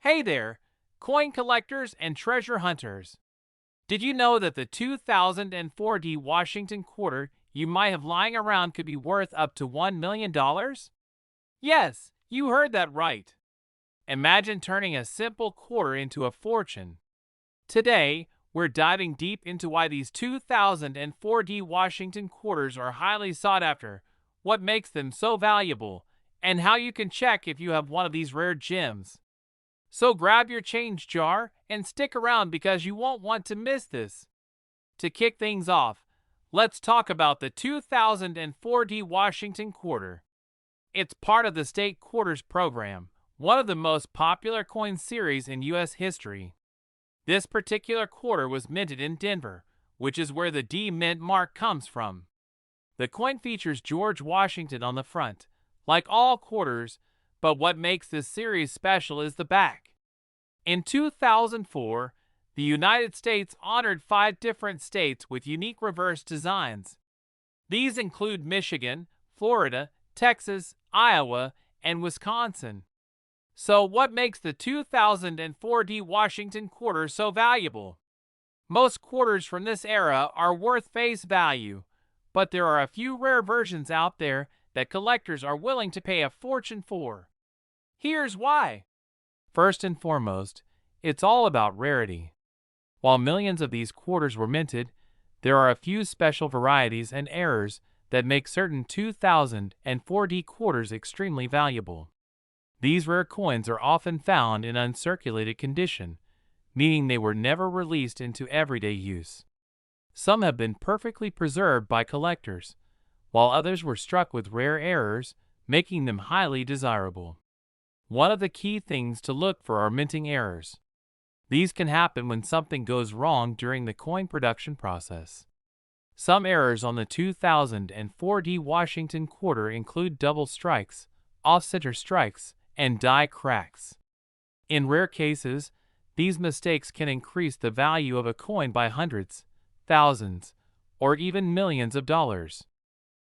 Hey there, coin collectors and treasure hunters. Did you know that the 2004 Washington quarter you might have lying around could be worth up to $1 million? Yes, you heard that right. Imagine turning a simple quarter into a fortune. Today, we're diving deep into why these 2004 Washington quarters are highly sought after, what makes them so valuable, and how you can check if you have one of these rare gems. So grab your change jar and stick around because you won't want to miss this. To kick things off, let's talk about the 2004 Washington quarter. It's part of the State Quarters program, one of the most popular coin series in U.S. history. This particular quarter was minted in Denver, which is where the D Mint mark comes from. The coin features George Washington on the front, like all quarters, but what makes this series special is the back. In 2004, the United States honored 5 different states with unique reverse designs. These include Michigan, Florida, Texas, Iowa, and Wisconsin. So what makes the 2004 Washington quarter so valuable? Most quarters from this era are worth face value, but there are a few rare versions out there that collectors are willing to pay a fortune for. Here's why. First and foremost, it's all about rarity. While millions of these quarters were minted, there are a few special varieties and errors that make certain 2004 quarters extremely valuable. These rare coins are often found in uncirculated condition, meaning they were never released into everyday use. Some have been perfectly preserved by collectors, while others were struck with rare errors, making them highly desirable. One of the key things to look for are minting errors. These can happen when something goes wrong during the coin production process. Some errors on the 2004 Washington quarter include double strikes, off-center strikes, and die cracks. In rare cases, these mistakes can increase the value of a coin by hundreds, thousands, or even millions of dollars.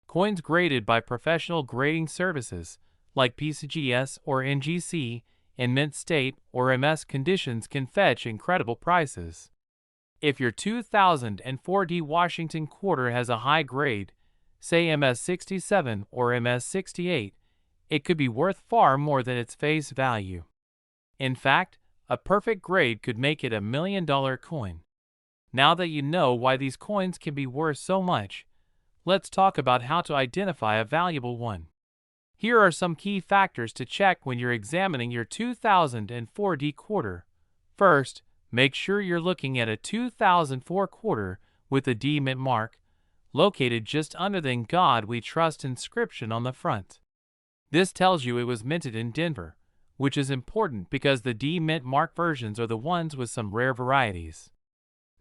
Coins graded by professional grading services, like PCGS or NGC, in mint state or MS conditions can fetch incredible prices. If your 2004 Washington quarter has a high grade, say MS67 or MS68, it could be worth far more than its face value. In fact, a perfect grade could make it $1 million coin. Now that you know why these coins can be worth so much, let's talk about how to identify a valuable one. Here are some key factors to check when you're examining your 2004 quarter. First, make sure you're looking at a 2004 quarter with a D Mint mark, located just under the "In God We Trust" inscription on the front. This tells you it was minted in Denver, which is important because the D Mint mark versions are the ones with some rare varieties.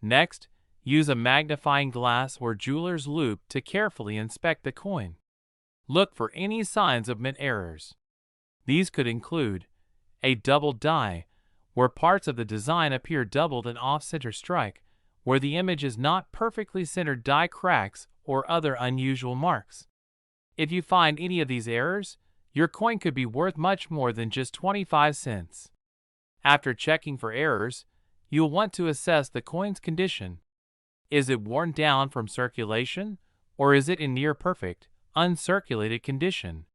Next, use a magnifying glass or jeweler's loupe to carefully inspect the coin. Look for any signs of mint errors. These could include a double die, where parts of the design appear doubled, and off-center strike, where the image is not perfectly centered, die cracks, or other unusual marks. If you find any of these errors, your coin could be worth much more than just 25 cents. After checking for errors, you'll want to assess the coin's condition. Is it worn down from circulation, or is it in near perfect, uncirculated condition?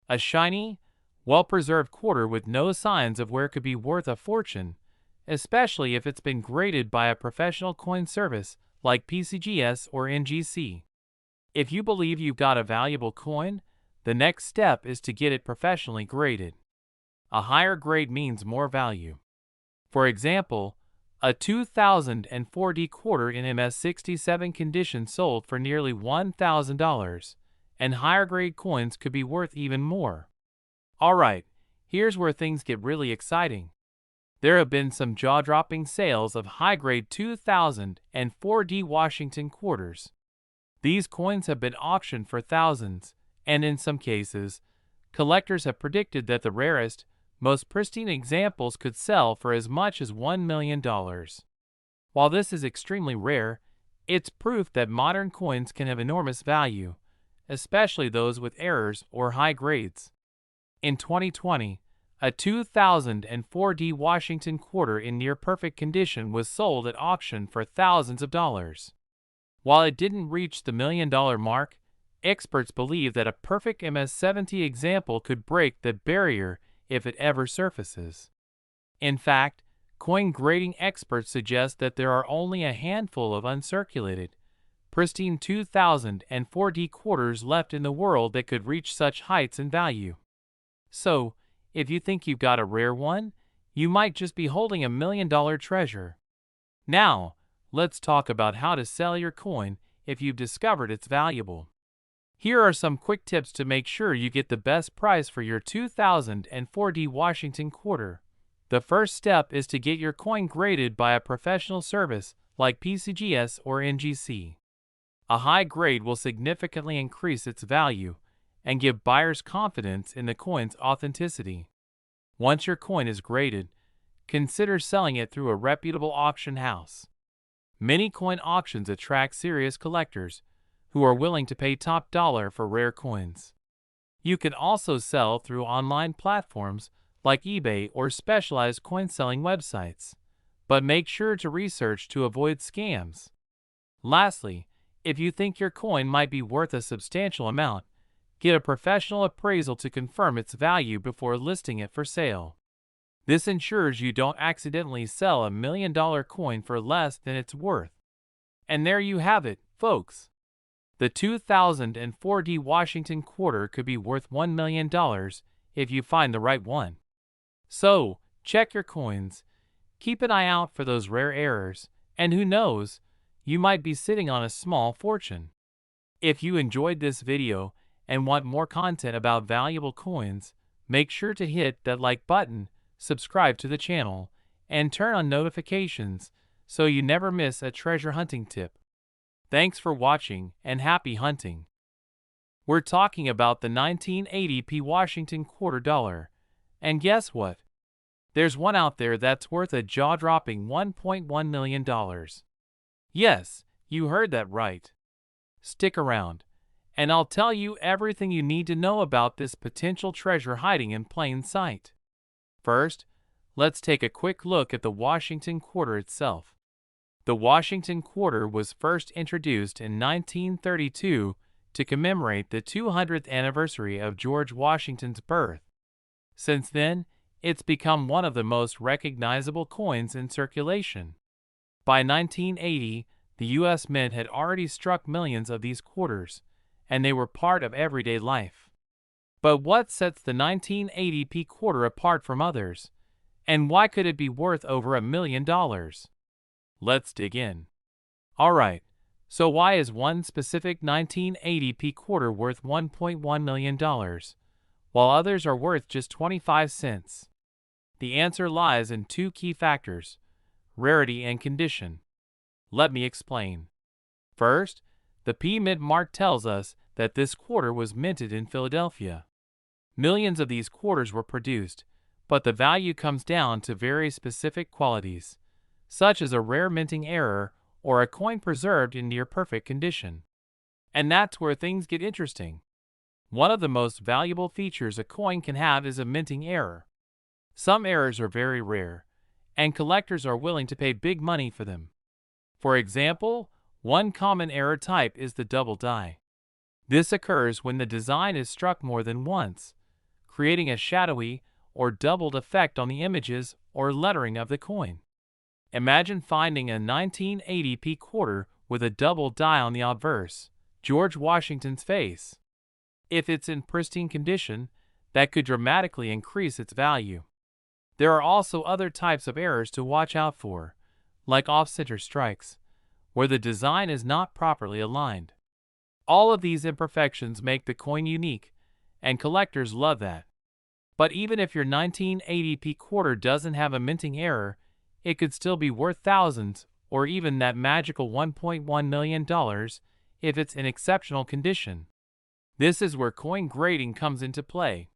A shiny, well-preserved quarter with no signs of wear could be worth a fortune, especially if it's been graded by a professional coin service like PCGS or NGC. If you believe you've got a valuable coin, the next step is to get it professionally graded. A higher grade means more value. For example, a 2004 quarter in MS67 condition sold for nearly $1,000, and higher grade coins could be worth even more. Alright, here's where things get really exciting. There have been some jaw-dropping sales of high-grade 2004 Washington quarters. These coins have been auctioned for thousands, and in some cases, collectors have predicted that the rarest, most pristine examples could sell for as much as $1 million. While this is extremely rare, it's proof that modern coins can have enormous value, especially those with errors or high grades. In 2020, A 2004 Washington quarter in near-perfect condition was sold at auction for thousands of dollars. While it didn't reach the $1 million mark, experts believe that a perfect MS-70 example could break the barrier if it ever surfaces. In fact, coin grading experts suggest that there are only a handful of uncirculated, pristine 2004 quarters left in the world that could reach such heights in value. So, if you think you've got a rare one, you might just be holding a $1 million treasure. Now, let's talk about how to sell your coin if you've discovered it's valuable. Here are some quick tips to make sure you get the best price for your 2004 Washington quarter. The first step is to get your coin graded by a professional service like PCGS or NGC. A high grade will significantly increase its value and give buyers confidence in the coin's authenticity. Once your coin is graded, consider selling it through a reputable auction house. Many coin auctions attract serious collectors who are willing to pay top dollar for rare coins. You can also sell through online platforms like eBay or specialized coin selling websites, but make sure to research to avoid scams. Lastly, if you think your coin might be worth a substantial amount, get a professional appraisal to confirm its value before listing it for sale. This ensures you don't accidentally sell a $1 million coin for less than it's worth. And there you have it, folks. The 2004 Washington quarter could be worth $1 million if you find the right one. So, check your coins, keep an eye out for those rare errors, and who knows, you might be sitting on a small fortune. If you enjoyed this video and want more content about valuable coins, make sure to hit that like button, subscribe to the channel, and turn on notifications so you never miss a treasure hunting tip. Thanks for watching and happy hunting. We're talking about the 1980 Washington quarter dollar. And guess what? There's one out there that's worth a jaw-dropping $1.1 million. Yes, you heard that right. Stick around, and I'll tell you everything you need to know about this potential treasure hiding in plain sight. First, let's take a quick look at the Washington quarter itself. The Washington quarter was first introduced in 1932 to commemorate the 200th anniversary of George Washington's birth. Since then, it's become one of the most recognizable coins in circulation. By 1980, the U.S. Mint had already struck millions of these quarters, and they were part of everyday life. But what sets the 1980 quarter apart from others? And why could it be worth over $1 million? Let's dig in. Alright, so why is one specific 1980 quarter worth $1.1 million, while others are worth just 25 cents? The answer lies in two key factors: rarity and condition. Let me explain. First, the P-Mint mark tells us that this quarter was minted in Philadelphia. Millions of these quarters were produced, but the value comes down to very specific qualities, such as a rare minting error or a coin preserved in near-perfect condition. And that's where things get interesting. One of the most valuable features a coin can have is a minting error. Some errors are very rare, and collectors are willing to pay big money for them. For example, one common error type is the double die. This occurs when the design is struck more than once, creating a shadowy or doubled effect on the images or lettering of the coin. Imagine finding a 1980 quarter with a double die on the obverse, George Washington's face. If it's in pristine condition, that could dramatically increase its value. There are also other types of errors to watch out for, like off-center strikes, where the design is not properly aligned. All of these imperfections make the coin unique, and collectors love that. But even if your 1980 quarter doesn't have a minting error, it could still be worth thousands or even that magical $1.1 million if it's in exceptional condition. This is where coin grading comes into play.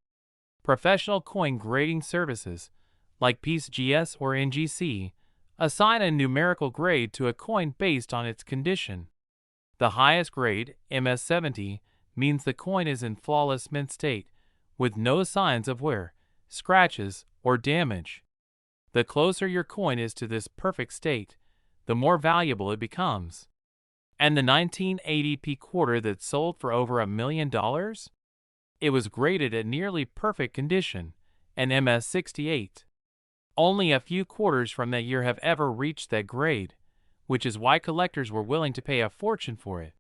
Professional coin grading services, like PCGS or NGC, assign a numerical grade to a coin based on its condition. The highest grade, MS-70, means the coin is in flawless mint state, with no signs of wear, scratches, or damage. The closer your coin is to this perfect state, the more valuable it becomes. And the 1980p quarter that sold for over $1 million? It was graded at nearly perfect condition, an MS-68. Only a few quarters from that year have ever reached that grade, which is why collectors were willing to pay a fortune for it.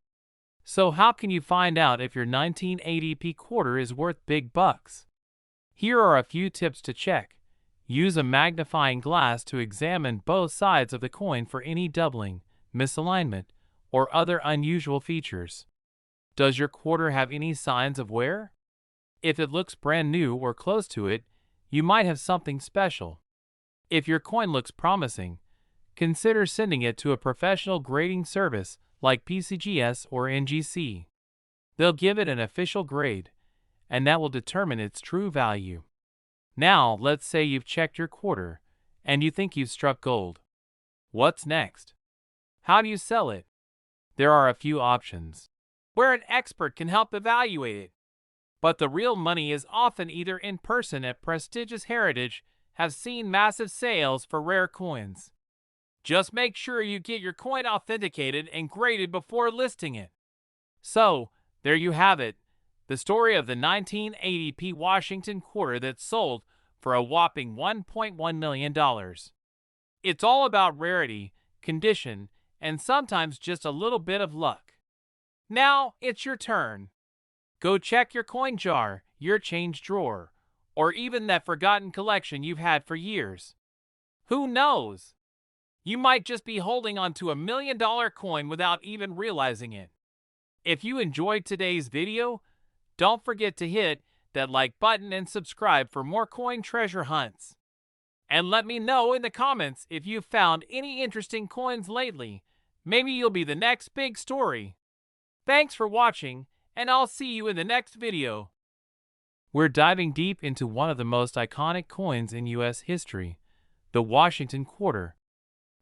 So how can you find out if your 1980p quarter is worth big bucks? Here are a few tips to check. Use a magnifying glass to examine both sides of the coin for any doubling, misalignment, or other unusual features. Does your quarter have any signs of wear? If it looks brand new or close to it, you might have something special. If your coin looks promising, consider sending it to a professional grading service like PCGS or NGC. They'll give it an official grade, and that will determine its true value. Now, let's say you've checked your quarter, and you think you've struck gold. What's next? How do you sell it? There are a few options, where an expert can help evaluate it. But the real money is often either in person at prestigious heritage have seen massive sales for rare coins. Just make sure you get your coin authenticated and graded before listing it. So, there you have it, the story of the 1980p Washington quarter that sold for a whopping $1.1 million. It's all about rarity, condition, and sometimes just a little bit of luck. Now, it's your turn. Go check your coin jar, your change drawer, or even that forgotten collection you've had for years. Who knows? You might just be holding onto $1 million coin without even realizing it. If you enjoyed today's video, don't forget to hit that like button and subscribe for more coin treasure hunts. And let me know in the comments if you've found any interesting coins lately. Maybe you'll be the next big story. Thanks for watching, and I'll see you in the next video. We're diving deep into one of the most iconic coins in U.S. history, the Washington quarter.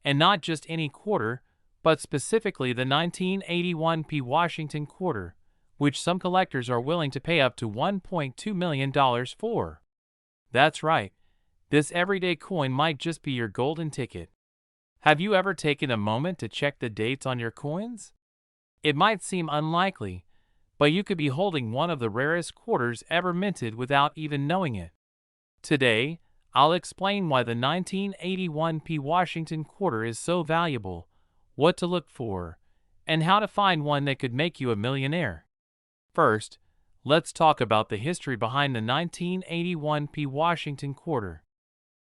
And not just any quarter, but specifically the 1981p Washington quarter, which some collectors are willing to pay up to $1.2 million for. That's right, this everyday coin might just be your golden ticket. Have you ever taken a moment to check the dates on your coins? It might seem unlikely, but you could be holding one of the rarest quarters ever minted without even knowing it. Today, I'll explain why the 1981p Washington quarter is so valuable, what to look for, and how to find one that could make you a millionaire. First, let's talk about the history behind the 1981p Washington quarter.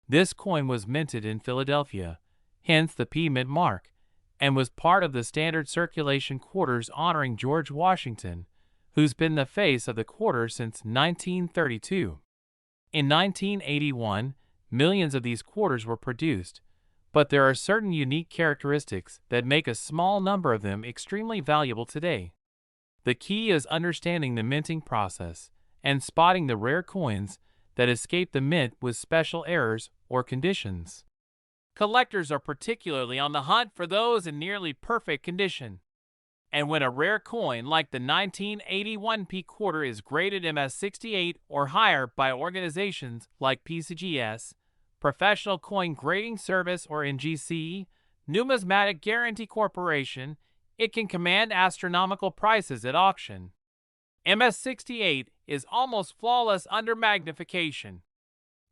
This coin was minted in Philadelphia, hence the P mint mark, and was part of the standard circulation quarters honoring George Washington, who's been the face of the quarter since 1932. In 1981, millions of these quarters were produced, but there are certain unique characteristics that make a small number of them extremely valuable today. The key is understanding the minting process and spotting the rare coins that escape the mint with special errors or conditions. Collectors are particularly on the hunt for those in nearly perfect condition. And when a rare coin like the 1981p quarter is graded MS-68 or higher by organizations like PCGS, Professional Coin Grading Service or NGC, Numismatic Guarantee Corporation, it can command astronomical prices at auction. MS-68 is almost flawless under magnification.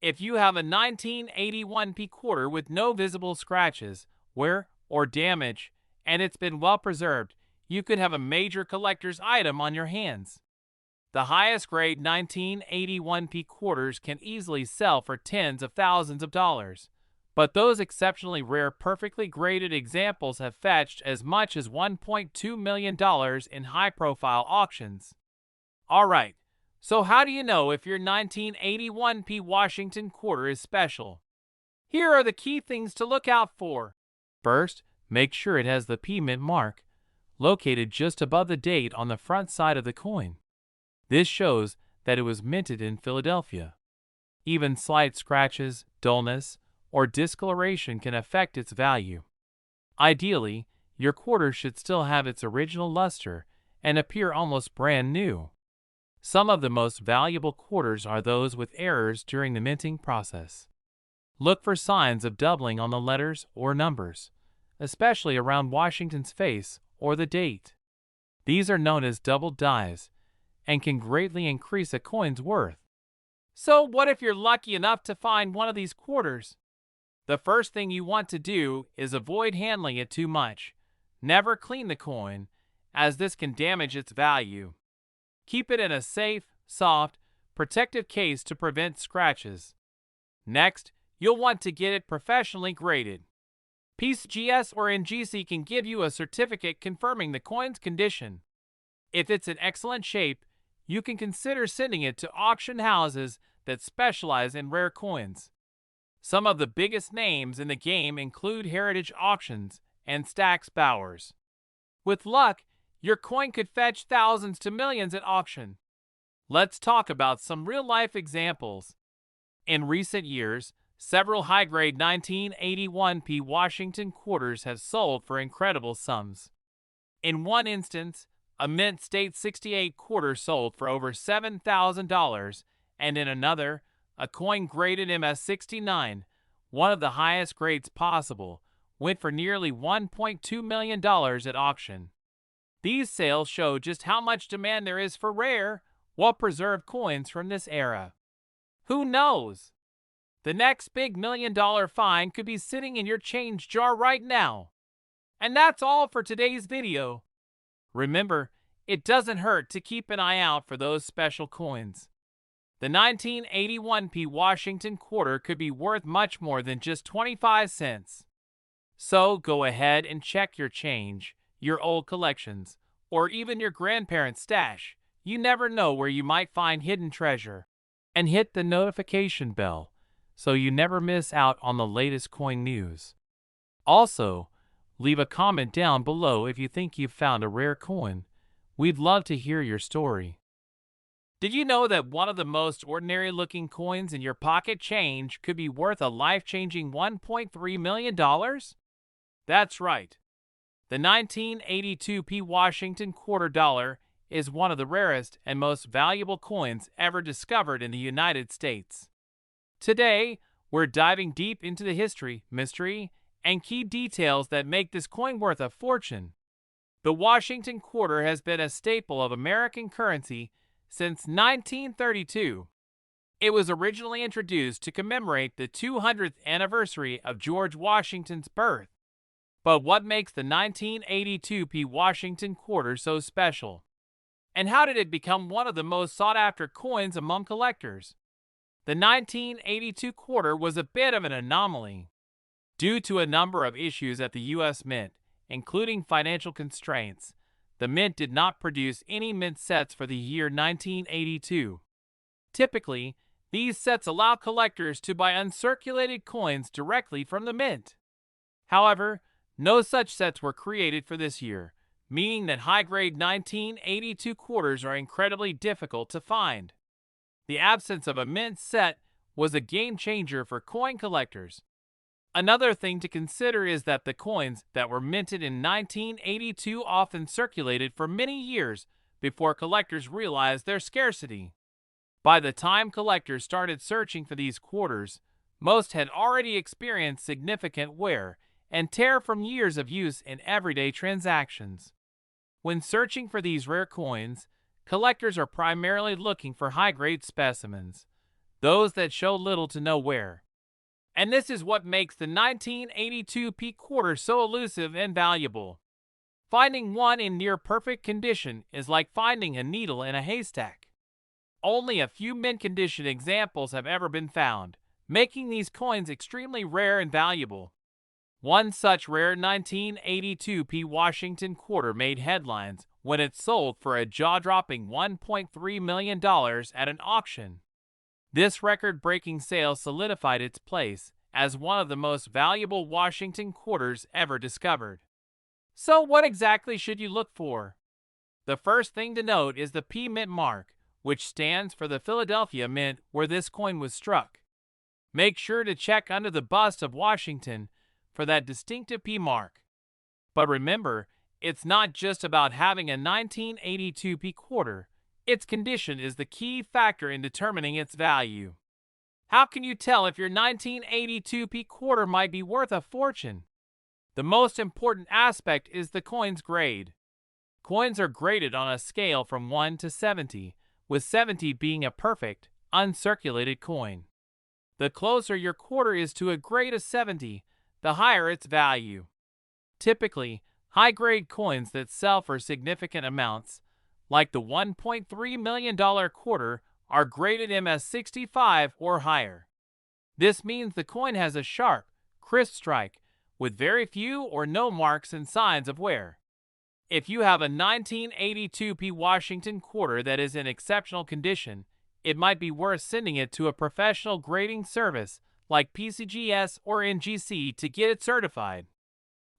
If you have a 1981p quarter with no visible scratches, wear, or damage, and it's been well preserved, you could have a major collector's item on your hands. The highest grade 1981p quarters can easily sell for tens of thousands of dollars, but those exceptionally rare perfectly graded examples have fetched as much as $1.2 million in high-profile auctions. Alright, so how do you know if your 1981p Washington quarter is special? Here are the key things to look out for. First, make sure it has the P mint mark, located just above the date on the front side of the coin. This shows that it was minted in Philadelphia. Even slight scratches, dullness, or discoloration can affect its value. Ideally, your quarter should still have its original luster and appear almost brand new. Some of the most valuable quarters are those with errors during the minting process. Look for signs of doubling on the letters or numbers, especially around Washington's face or the date. These are known as double dies and can greatly increase a coin's worth. So what if you're lucky enough to find one of these quarters? The first thing you want to do is avoid handling it too much. Never clean the coin, as this can damage its value. Keep it in a safe, soft, protective case to prevent scratches. Next, you'll want to get it professionally graded. PCGS or NGC can give you a certificate confirming the coin's condition. If it's in excellent shape, you can consider sending it to auction houses that specialize in rare coins. Some of the biggest names in the game include Heritage Auctions and Stack's Bowers. With luck, your coin could fetch thousands to millions at auction. Let's talk about some real-life examples. In recent years, several high-grade 1981p Washington quarters have sold for incredible sums. In one instance, a Mint State 68 quarter sold for over $7,000, and in another, a coin graded MS-69, one of the highest grades possible, went for nearly $1.2 million at auction. These sales show just how much demand there is for rare, well-preserved coins from this era. Who knows? The next big million-dollar find could be sitting in your change jar right now. And that's all for today's video. Remember, it doesn't hurt to keep an eye out for those special coins. The 1981p Washington quarter could be worth much more than just 25 cents. So go ahead and check your change, your old collections, or even your grandparents' stash. You never know where you might find hidden treasure. And hit the notification bell so you never miss out on the latest coin news. Also, leave a comment down below if you think you've found a rare coin. We'd love to hear your story. Did you know that one of the most ordinary looking coins in your pocket change could be worth a life-changing $1.3 million? That's right. The 1982p Washington quarter dollar is one of the rarest and most valuable coins ever discovered in the United States. Today, we're diving deep into the history, mystery, and key details that make this coin worth a fortune. The Washington quarter has been a staple of American currency since 1932. It was originally introduced to commemorate the 200th anniversary of George Washington's birth. But what makes the 1982p Washington quarter so special? And how did it become one of the most sought-after coins among collectors? The 1982 quarter was a bit of an anomaly. Due to a number of issues at the U.S. Mint, including financial constraints, the Mint did not produce any mint sets for the year 1982. Typically, these sets allow collectors to buy uncirculated coins directly from the Mint. However, no such sets were created for this year, meaning that high-grade 1982 quarters are incredibly difficult to find. The absence of a mint set was a game-changer for coin collectors. Another thing to consider is that the coins that were minted in 1982 often circulated for many years before collectors realized their scarcity. By the time collectors started searching for these quarters, most had already experienced significant wear and tear from years of use in everyday transactions. When searching for these rare coins, collectors are primarily looking for high-grade specimens, those that show little to no wear. And this is what makes the 1982p quarter so elusive and valuable. Finding one in near-perfect condition is like finding a needle in a haystack. Only a few mint-condition examples have ever been found, making these coins extremely rare and valuable. One such rare 1982p Washington quarter made headlines when it sold for a jaw-dropping $1.3 million at an auction. This record-breaking sale solidified its place as one of the most valuable Washington quarters ever discovered. So what exactly should you look for? The first thing to note is the P Mint mark, which stands for the Philadelphia Mint where this coin was struck. Make sure to check under the bust of Washington for that distinctive P mark. But remember, it's not just about having a 1982p quarter. Its condition is the key factor in determining its value. How can you tell if your 1982 p quarter might be worth a fortune? The most important aspect is the coin's grade. Coins are graded on a scale from 1 to 70, with 70 being a perfect, uncirculated coin. The closer your quarter is to a grade of 70, the higher its value. Typically, high-grade coins that sell for significant amounts, like the $1.3 million quarter, are graded MS65 or higher. This means the coin has a sharp, crisp strike, with very few or no marks and signs of wear. If you have a 1982 p Washington quarter that is in exceptional condition, it might be worth sending it to a professional grading service like PCGS or NGC to get it certified.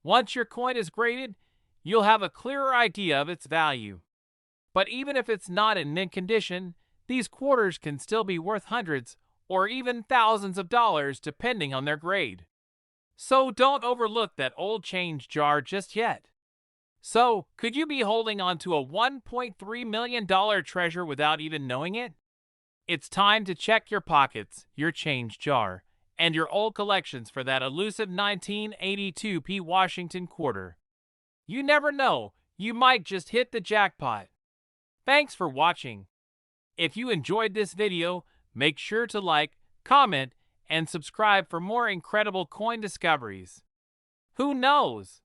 Once your coin is graded, you'll have a clearer idea of its value. But even if it's not in mint condition, these quarters can still be worth hundreds or even thousands of dollars depending on their grade. So don't overlook that old change jar just yet. So, could you be holding on to a $1.3 million treasure without even knowing it? It's time to check your pockets, your change jar, and your old collections for that elusive 1982 p Washington quarter. You never know, you might just hit the jackpot. Thanks for watching. If you enjoyed this video, make sure to like, comment, and subscribe for more incredible coin discoveries. Who knows?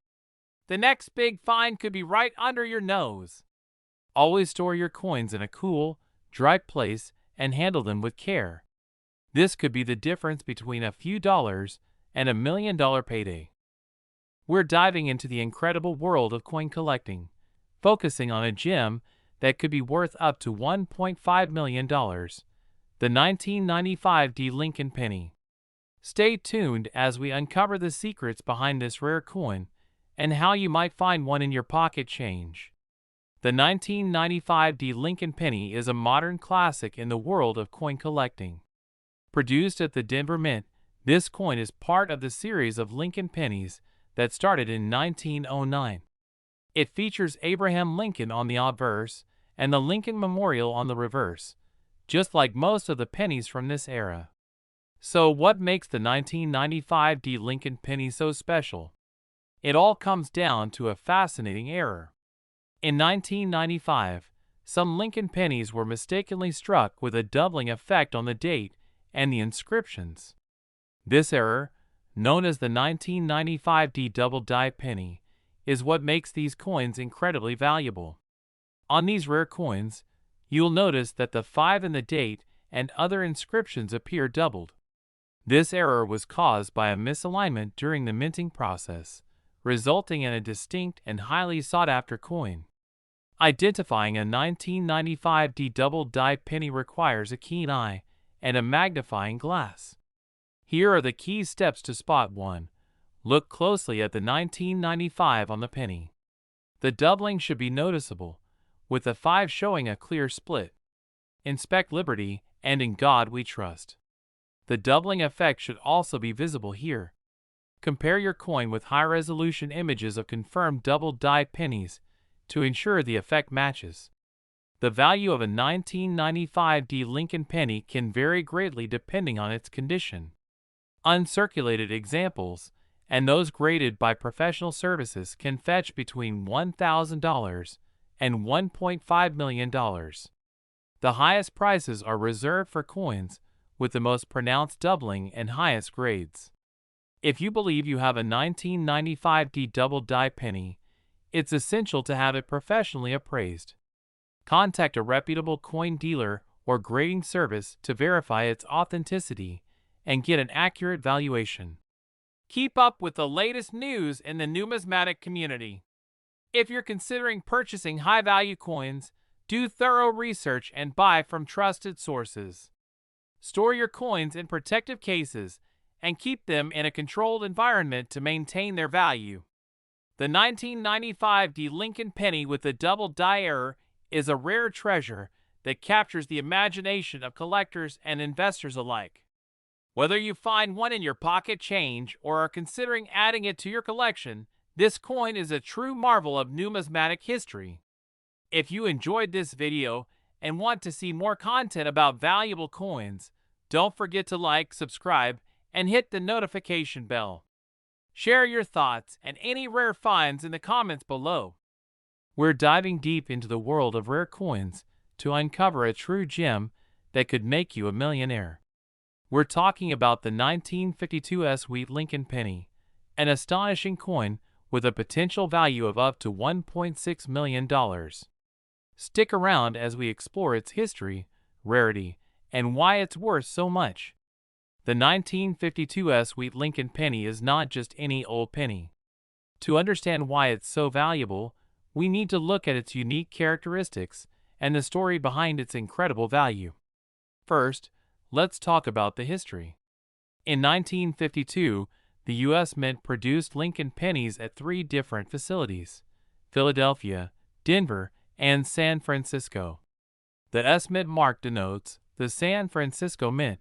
The next big find could be right under your nose. Always store your coins in a cool, dry place and handle them with care. This could be the difference between a few dollars and $1 million payday. We're diving into the incredible world of coin collecting, focusing on a gem that could be worth up to $1.5 million, the 1995 D Lincoln penny. Stay tuned as we uncover the secrets behind this rare coin and how you might find one in your pocket change. The 1995 D Lincoln penny is a modern classic in the world of coin collecting. Produced at the Denver Mint, this coin is part of the series of Lincoln pennies that started in 1909. It features Abraham Lincoln on the obverse and the Lincoln Memorial on the reverse, just like most of the pennies from this era. So what makes the 1995 D Lincoln penny so special? It all comes down to a fascinating error. In 1995, some Lincoln pennies were mistakenly struck with a doubling effect on the date and the inscriptions. This error, known as the 1995 D double die penny, is what makes these coins incredibly valuable. On these rare coins, you'll notice that the 5 in the date and other inscriptions appear doubled. This error was caused by a misalignment during the minting process, resulting in a distinct and highly sought-after coin. Identifying a 1995 D double die penny requires a keen eye and a magnifying glass. Here are the key steps to spot one. Look closely at the 1995 on the penny. The doubling should be noticeable, with the 5 showing a clear split. Inspect Liberty and In God We Trust. The doubling effect should also be visible here. Compare your coin with high-resolution images of confirmed double die pennies to ensure the effect matches. The value of a 1995 D Lincoln penny can vary greatly depending on its condition. Uncirculated examples and those graded by professional services can fetch between $1,000 and $1.5 million. The highest prices are reserved for coins with the most pronounced doubling and highest grades. If you believe you have a 1995 D double die penny, it's essential to have it professionally appraised. Contact a reputable coin dealer or grading service to verify its authenticity and get an accurate valuation. Keep up with the latest news in the numismatic community. If you're considering purchasing high-value coins, do thorough research and buy from trusted sources. Store your coins in protective cases and keep them in a controlled environment to maintain their value. The 1995 D Lincoln penny with the double die error is a rare treasure that captures the imagination of collectors and investors alike. Whether you find one in your pocket change or are considering adding it to your collection, this coin is a true marvel of numismatic history. If you enjoyed this video and want to see more content about valuable coins, don't forget to like, subscribe, and hit the notification bell. Share your thoughts and any rare finds in the comments below. We're diving deep into the world of rare coins to uncover a true gem that could make you a millionaire. We're talking about the 1952 Wheat Lincoln penny, an astonishing coin with a potential value of up to $1.6 million. Stick around as we explore its history, rarity, and why it's worth so much. The 1952 Wheat Lincoln penny is not just any old penny. To understand why it's so valuable, we need to look at its unique characteristics and the story behind its incredible value. First, let's talk about the history. In 1952, the U.S. Mint produced Lincoln pennies at 3 different facilities: Philadelphia, Denver, and San Francisco. The S Mint mark denotes the San Francisco Mint,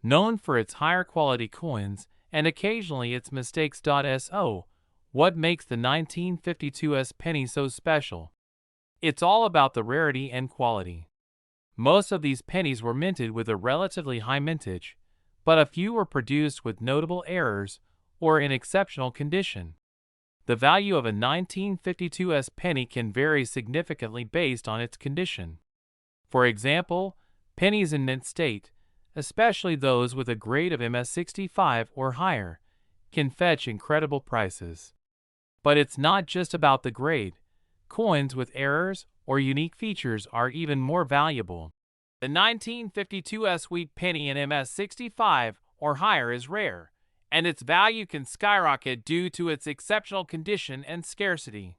known for its higher quality coins and occasionally its mistakes.so. What makes the 1952 penny so special? It's all about the rarity and quality. Most of these pennies were minted with a relatively high mintage, but a few were produced with notable errors or in exceptional condition. The value of a 1952 penny can vary significantly based on its condition. For example, pennies in mint state, especially those with a grade of MS65 or higher, can fetch incredible prices. But it's not just about the grade. Coins with errors or unique features are even more valuable. The 1952 Wheat penny in MS65 or higher is rare, and its value can skyrocket due to its exceptional condition and scarcity.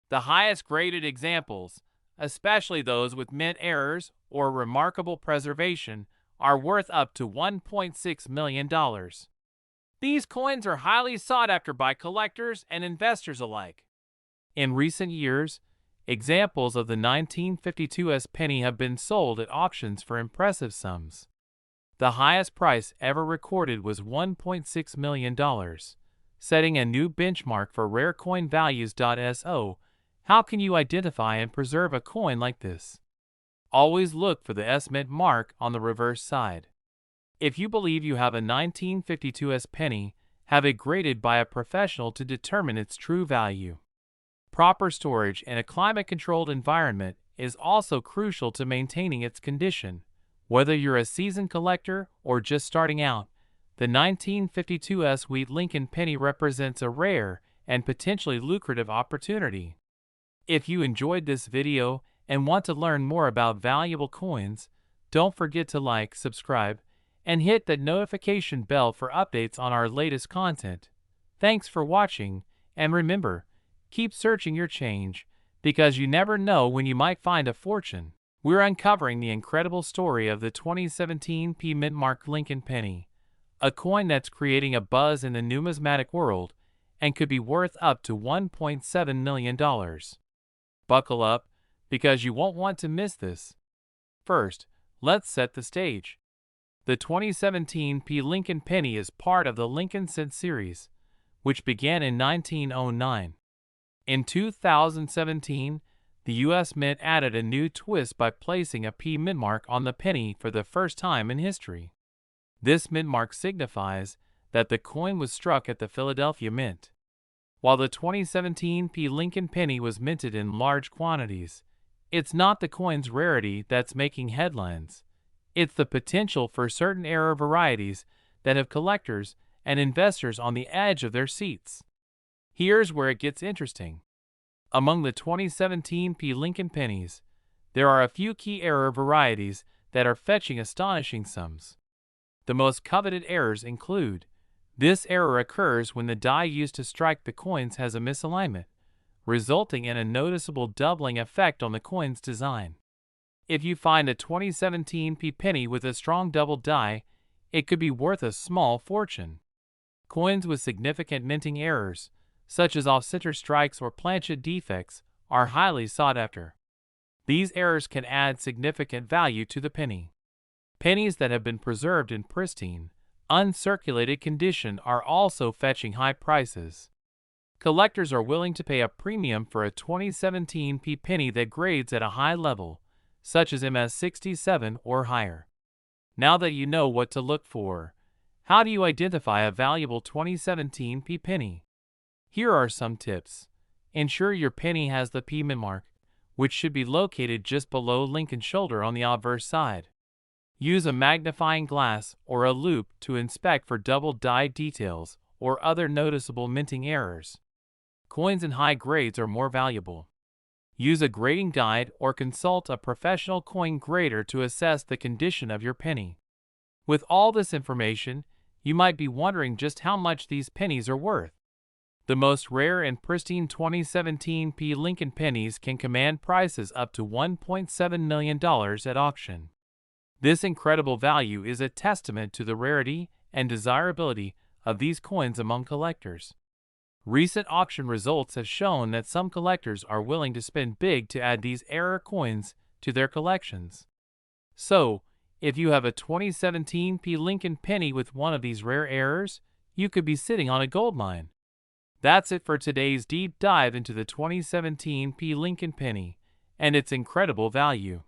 The highest graded examples, especially those with mint errors or remarkable preservation, are worth up to $1.6 million. These coins are highly sought after by collectors and investors alike. In recent years, examples of the 1952 penny have been sold at auctions for impressive sums. The highest price ever recorded was $1.6 million, setting a new benchmark for rare coin values.so. How can you identify and preserve a coin like this? Always look for the S Mint mark on the reverse side. If you believe you have a 1952 penny, have it graded by a professional to determine its true value. Proper storage in a climate-controlled environment is also crucial to maintaining its condition. Whether you're a seasoned collector or just starting out, the 1952 Wheat Lincoln penny represents a rare and potentially lucrative opportunity. If you enjoyed this video and want to learn more about valuable coins, don't forget to like, subscribe, and hit that notification bell for updates on our latest content. Thanks for watching, and remember, keep searching your change, because you never know when you might find a fortune. We're uncovering the incredible story of the 2017 Mint Mark Lincoln penny, a coin that's creating a buzz in the numismatic world and could be worth up to $1.7 million. Buckle up, because you won't want to miss this. First, let's set the stage. The 2017 Lincoln penny is part of the Lincoln Cent series, which began in 1909. In 2017, the U.S. Mint added a new twist by placing a P mint mark on the penny for the first time in history. This mint mark signifies that the coin was struck at the Philadelphia Mint. While the 2017 Lincoln penny was minted in large quantities, it's not the coin's rarity that's making headlines. It's the potential for certain error varieties that have collectors and investors on the edge of their seats. Here's where it gets interesting. Among the 2017 Lincoln pennies, there are a few key error varieties that are fetching astonishing sums. The most coveted errors include: this error occurs when the die used to strike the coins has a misalignment, resulting in a noticeable doubling effect on the coin's design. If you find a 2017 penny with a strong double die, it could be worth a small fortune. Coins with significant minting errors, such as off-center strikes or planchet defects, are highly sought after. These errors can add significant value to the penny. Pennies that have been preserved in pristine, uncirculated condition are also fetching high prices. Collectors are willing to pay a premium for a 2017 penny that grades at a high level, such as MS-67 or higher. Now that you know what to look for, how do you identify a valuable 2017 P penny? Here are some tips. Ensure your penny has the P mint mark, which should be located just below Lincoln's shoulder on the obverse side. Use a magnifying glass or a loupe to inspect for double-dyed details or other noticeable minting errors. Coins in high grades are more valuable. Use a grading guide or consult a professional coin grader to assess the condition of your penny. With all this information, you might be wondering just how much these pennies are worth. The most rare and pristine 2017 P Lincoln pennies can command prices up to $1.7 million at auction. This incredible value is a testament to the rarity and desirability of these coins among collectors. Recent auction results have shown that some collectors are willing to spend big to add these rare coins to their collections. So, if you have a 2017 P Lincoln penny with one of these rare errors, you could be sitting on a gold mine. That's it for today's deep dive into the 2017 P Lincoln penny and its incredible value.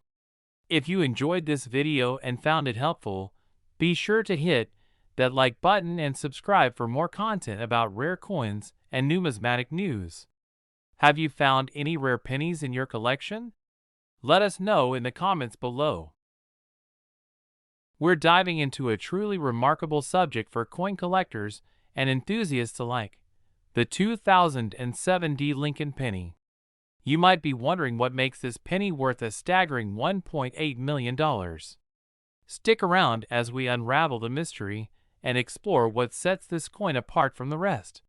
If you enjoyed this video and found it helpful, be sure to hit that like button and subscribe for more content about rare coins and numismatic news. Have you found any rare pennies in your collection? Let us know in the comments below. We're diving into a truly remarkable subject for coin collectors and enthusiasts alike, the 2007 D Lincoln penny. You might be wondering what makes this penny worth a staggering $1.8 million. Stick around as we unravel the mystery and explore what sets this coin apart from the rest.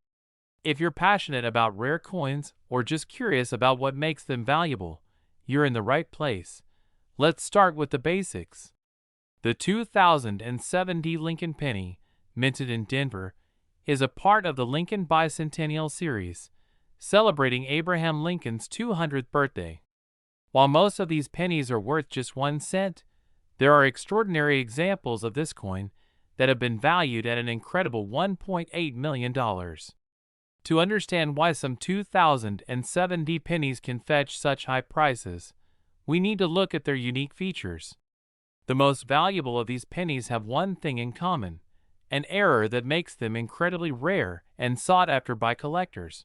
If you're passionate about rare coins or just curious about what makes them valuable, you're in the right place. Let's start with the basics. The 2007 D Lincoln penny, minted in Denver, is a part of the Lincoln Bicentennial series, celebrating Abraham Lincoln's 200th birthday. While most of these pennies are worth just 1 cent, there are extraordinary examples of this coin that have been valued at an incredible $1.8 million. To understand why some 2007 D pennies can fetch such high prices, we need to look at their unique features. The most valuable of these pennies have one thing in common: an error that makes them incredibly rare and sought after by collectors.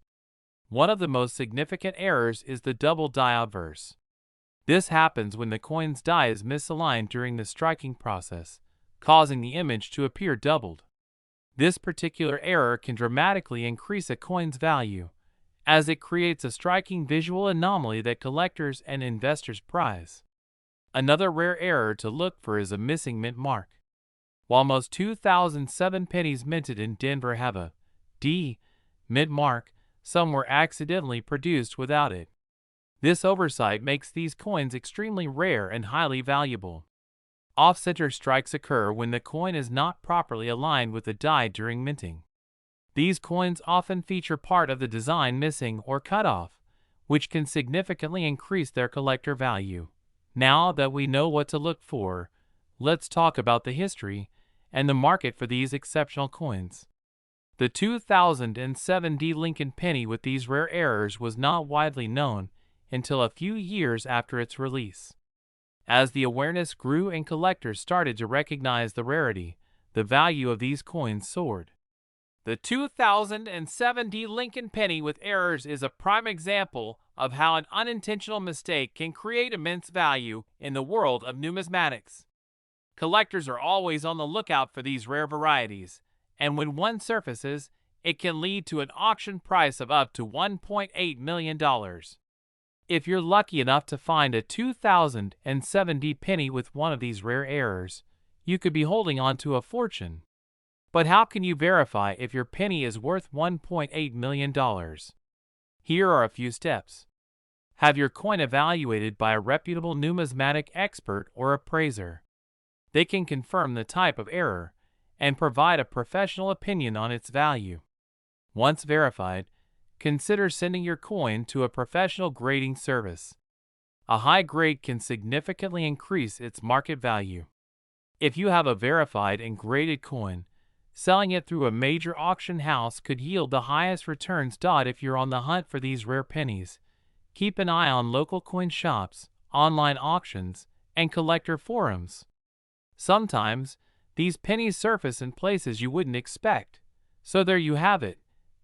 One of the most significant errors is the double die obverse. This happens when the coin's die is misaligned during the striking process, causing the image to appear doubled. This particular error can dramatically increase a coin's value, as it creates a striking visual anomaly that collectors and investors prize. Another rare error to look for is a missing mint mark. While most 2007 pennies minted in Denver have a D mint mark, some were accidentally produced without it. This oversight makes these coins extremely rare and highly valuable. Off-center strikes occur when the coin is not properly aligned with the die during minting. These coins often feature part of the design missing or cut off, which can significantly increase their collector value. Now that we know what to look for, let's talk about the history and the market for these exceptional coins. The 2007 D Lincoln penny with these rare errors was not widely known until a few years after its release. As the awareness grew and collectors started to recognize the rarity, the value of these coins soared. The 2007 D Lincoln penny with errors is a prime example of how an unintentional mistake can create immense value in the world of numismatics. Collectors are always on the lookout for these rare varieties, and when one surfaces, it can lead to an auction price of up to $1.8 million. If you're lucky enough to find a 2007 D penny with one of these rare errors, you could be holding on to a fortune. But how can you verify if your penny is worth $1.8 million? Here are a few steps. Have your coin evaluated by a reputable numismatic expert or appraiser. They can confirm the type of error and provide a professional opinion on its value. Once verified, consider sending your coin to a professional grading service. A high grade can significantly increase its market value. If you have a verified and graded coin, selling it through a major auction house could yield the highest returns. If you're on the hunt for these rare pennies, keep an eye on local coin shops, online auctions, and collector forums. Sometimes, these pennies surface in places you wouldn't expect. So there you have it.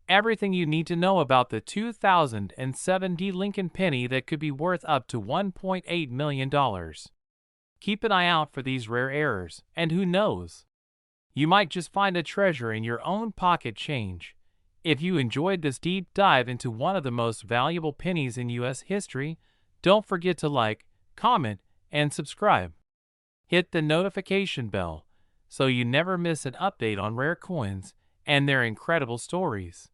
Everything you need to know about the 2007 Lincoln penny that could be worth up to $1.8 million. Keep an eye out for these rare errors, and who knows? You might just find a treasure in your own pocket change. If you enjoyed this deep dive into one of the most valuable pennies in U.S. history, don't forget to like, comment, and subscribe. Hit the notification bell so you never miss an update on rare coins and their incredible stories.